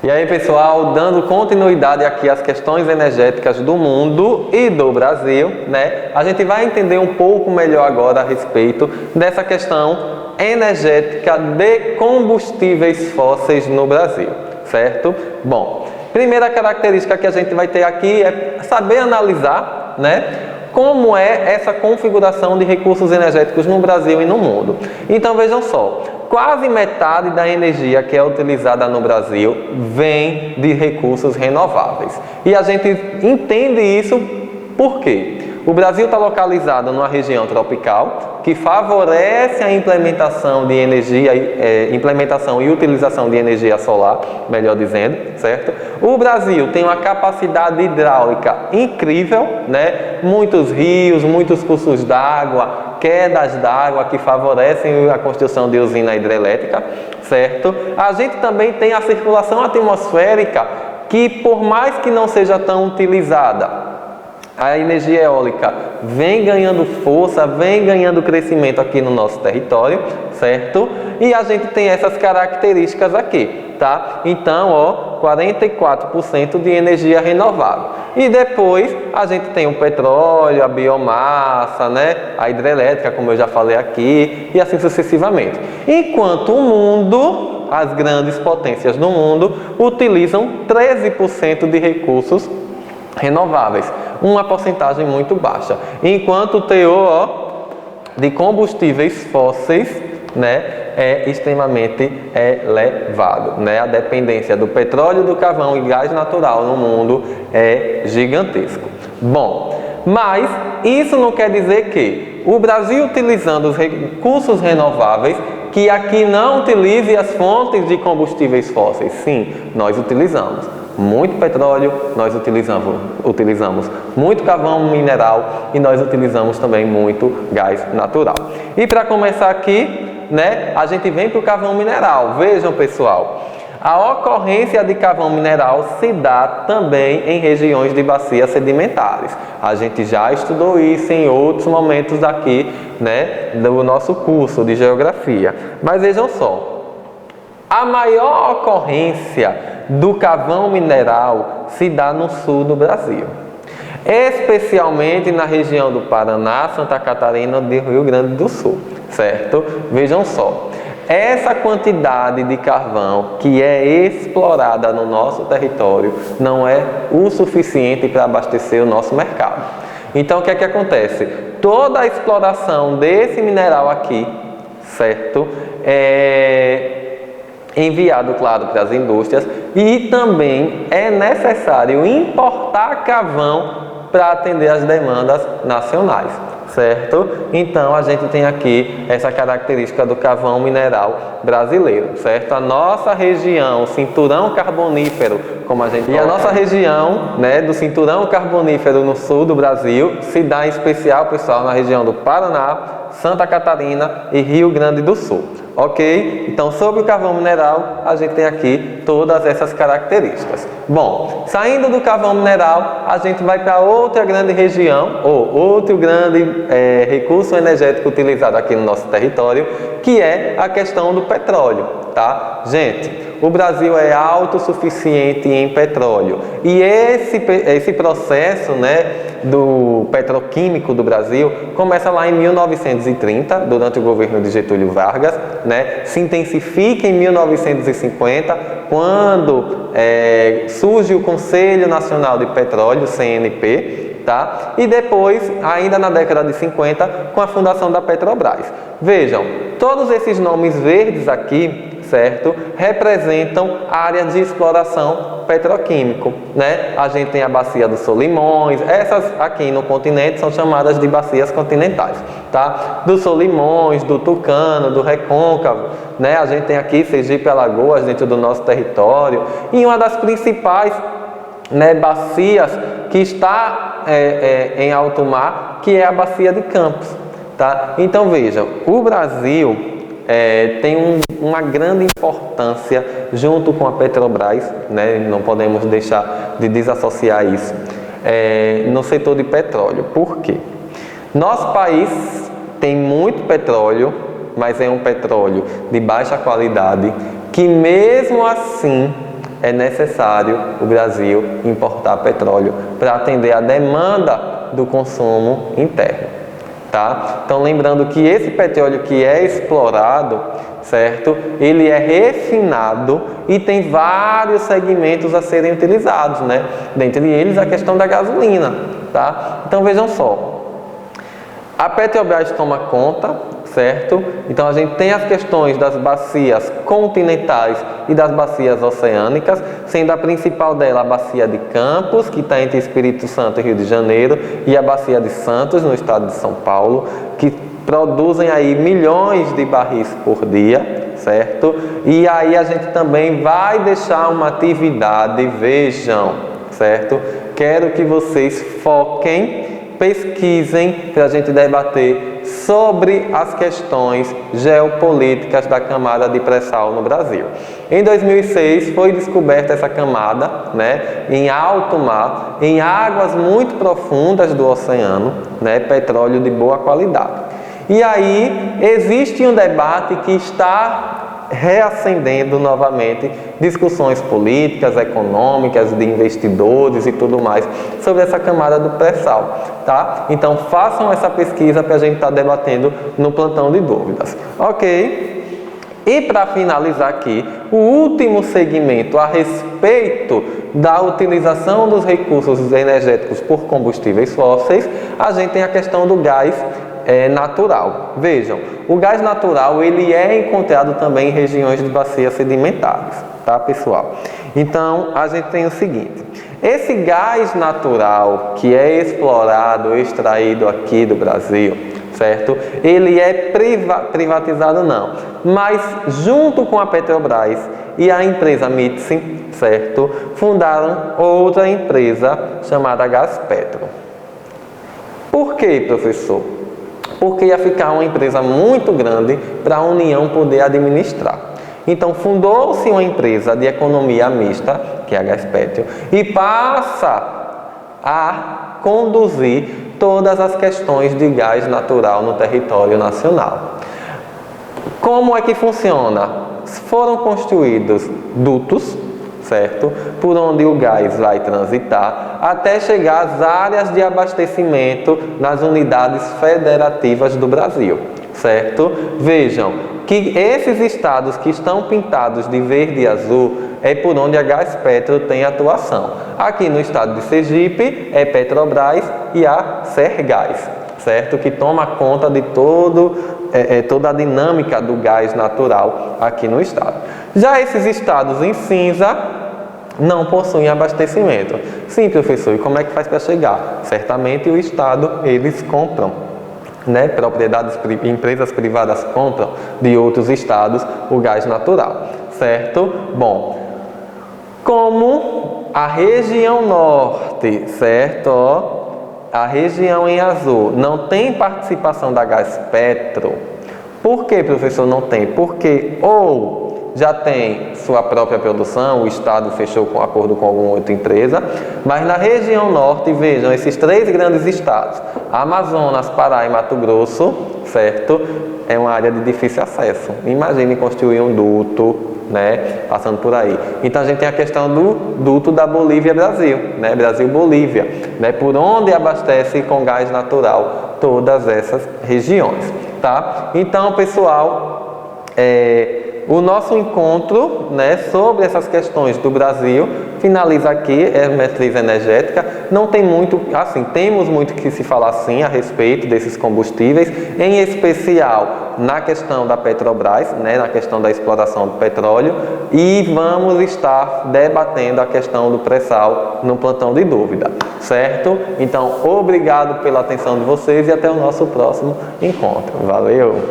E aí, pessoal, dando continuidade aqui às questões energéticas do mundo e do Brasil, né? A gente vai entender um pouco melhor agora a respeito dessa questão energética de combustíveis fósseis no Brasil, certo? Bom, primeira característica que a gente vai ter aqui é saber analisar, né? Como é essa configuração de recursos energéticos no Brasil e no mundo. Então vejam só, quase metade da energia que é utilizada no Brasil vem de recursos renováveis. E a gente entende isso por quê? O Brasil está localizado numa região tropical que favorece a implementação de energia, implementação e utilização de energia solar, melhor dizendo, certo? O Brasil tem uma capacidade hidráulica incrível, né? Muitos rios, muitos cursos d'água, quedas d'água que favorecem a construção de usina hidrelétrica, certo? A gente também tem a circulação atmosférica que, por mais que não seja tão utilizada, a energia eólica vem ganhando força, vem ganhando crescimento aqui no nosso território, certo? E a gente tem essas características aqui, tá? Então, ó, 44% de energia renovável. E depois a gente tem o petróleo, a biomassa, né? A hidrelétrica, como eu já falei aqui, e assim sucessivamente. Enquanto o mundo, as grandes potências do mundo, utilizam 13% de recursos renováveis, uma porcentagem muito baixa, enquanto o teor de combustíveis fósseis, né, é extremamente elevado, né? A dependência do petróleo, do carvão e gás natural no mundo é gigantesco. Bom, mas isso não quer dizer que o Brasil, utilizando os recursos renováveis, que aqui não utilize as fontes de combustíveis fósseis. Sim, nós utilizamos muito petróleo, nós utilizamos muito carvão mineral e nós utilizamos também muito gás natural. E para começar aqui, né, a gente vem para o carvão mineral. Vejam, pessoal, a ocorrência de carvão mineral se dá também em regiões de bacias sedimentares. A gente já estudou isso em outros momentos aqui, né, do nosso curso de geografia. Mas vejam só, a maior ocorrência do carvão mineral se dá no sul do Brasil, especialmente na região do Paraná, Santa Catarina e do Rio Grande do Sul, certo? Vejam só, essa quantidade de carvão que é explorada no nosso território não é o suficiente para abastecer o nosso mercado. Então, o que é que acontece? Toda a exploração desse mineral aqui, certo? É enviado, claro, para as indústrias, e também é necessário importar carvão para atender as demandas nacionais, certo? Então, a gente tem aqui essa característica do carvão mineral brasileiro, certo? A nossa região, o cinturão carbonífero, como a gente... E a nossa região, né, do cinturão carbonífero no sul do Brasil, se dá em especial, pessoal, na região do Paraná, Santa Catarina e Rio Grande do Sul. Ok? Então, sobre o carvão mineral, a gente tem aqui todas essas características. Bom, saindo do carvão mineral, a gente vai para outra grande região, ou outro grande recurso energético utilizado aqui no nosso território, que é a questão do petróleo, tá? Gente, o Brasil é autossuficiente em petróleo. E esse processo, né, do petroquímico do Brasil começa lá em 1930, durante o governo de Getúlio Vargas, né? Se intensifica em 1950, quando surge o Conselho Nacional de Petróleo, CNP, tá? E depois, ainda na década de 50, com a fundação da Petrobras. Vejam, todos esses nomes verdes aqui, certo, representam áreas de exploração petroquímico, né? A gente tem a bacia do Solimões, essas aqui no continente são chamadas de bacias continentais, tá? Do Solimões, do Tucano, do Recôncavo, né? A gente tem aqui Sergipe e Alagoas dentro do nosso território, e uma das principais, né, bacias que está em alto mar, que é a bacia de Campos, tá? Então vejam, o Brasil tem uma grande importância junto com a Petrobras, né? Não podemos deixar de desassociar isso. no setor de petróleo. Por quê? Nosso país tem muito petróleo, mas é um petróleo de baixa qualidade, que mesmo assim é necessário o Brasil importar petróleo para atender a demanda do consumo interno, tá? Então, lembrando que esse petróleo que é explorado, certo? Ele é refinado e tem vários segmentos a serem utilizados, né? Dentre eles a questão da gasolina, tá? Então, vejam só. A Petrobras toma conta, certo? Então a gente tem as questões das bacias continentais e das bacias oceânicas, sendo a principal dela a bacia de Campos, que está entre Espírito Santo e Rio de Janeiro, e a bacia de Santos, no estado de São Paulo, que produzem aí milhões de barris por dia, certo? E aí a gente também vai deixar uma atividade, vejam, certo? Quero que vocês foquem, pesquisem para a gente debater sobre as questões geopolíticas da camada de pré-sal no Brasil. Em 2006 foi descoberta essa camada, né, em alto mar, em águas muito profundas do oceano, né, petróleo de boa qualidade. E aí existe um debate que está reacendendo novamente discussões políticas, econômicas, de investidores e tudo mais sobre essa camada do pré-sal, tá? Então façam essa pesquisa para a gente estar debatendo no plantão de dúvidas, ok? E para finalizar aqui, o último segmento a respeito da utilização dos recursos energéticos por combustíveis fósseis, a gente tem a questão do gás natural. Vejam, o gás natural ele é encontrado também em regiões de bacias sedimentares, tá, pessoal? Então, a gente tem o seguinte, esse gás natural que é explorado, extraído aqui do Brasil, certo? Ele é privatizado não, mas junto com a Petrobras e a empresa Mitsui, certo? Fundaram outra empresa chamada Gaspetro. Por quê, professor? Porque ia ficar uma empresa muito grande para a União poder administrar. Então, fundou-se uma empresa de economia mista, que é a Gaspetro, e passa a conduzir todas as questões de gás natural no território nacional. Como é que funciona? Foram construídos dutos, certo? Por onde o gás vai transitar, até chegar às áreas de abastecimento nas unidades federativas do Brasil, certo? Vejam que esses estados que estão pintados de verde e azul é por onde a Gaspetro tem atuação. Aqui no estado de Sergipe é Petrobras e a Sergás, certo? Que toma conta de toda a dinâmica do gás natural aqui no estado. Já esses estados em cinza não possuem abastecimento. Sim, professor, e como é que faz para chegar? Certamente o estado, eles compram, né? Empresas privadas compram de outros estados o gás natural, certo? Bom, como a região norte, certo? A região em azul não tem participação da Gaspetro. Por que, professor, não tem? Porque ou já tem sua própria produção, o estado fechou com acordo com alguma outra empresa, mas na região norte, vejam, esses três grandes estados, Amazonas, Pará e Mato Grosso, certo? É uma área de difícil acesso. Imagine construir um duto, né, passando por aí. Então a gente tem a questão do duto da Bolívia-Brasil, né, Brasil-Bolívia, né, por onde abastece com gás natural todas essas regiões, tá? Então, pessoal, o nosso encontro, né, sobre essas questões do Brasil finaliza aqui, é matriz energética. Não tem muito, assim, temos muito que se falar sim a respeito desses combustíveis, em especial na questão da Petrobras, né, na questão da exploração do petróleo, e vamos estar debatendo a questão do pré-sal no plantão de dúvida, certo? Então, obrigado pela atenção de vocês e até o nosso próximo encontro. Valeu!